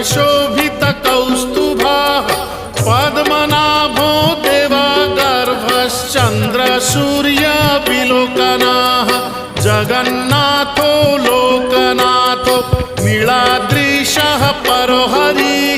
शोभित कौस्तुभः पद्मनाभो देवा गर्भश्चन्द्र सूर्य विलोकनः जगन्नाथो लोकनाथो नीलाद्रिशः परो हरि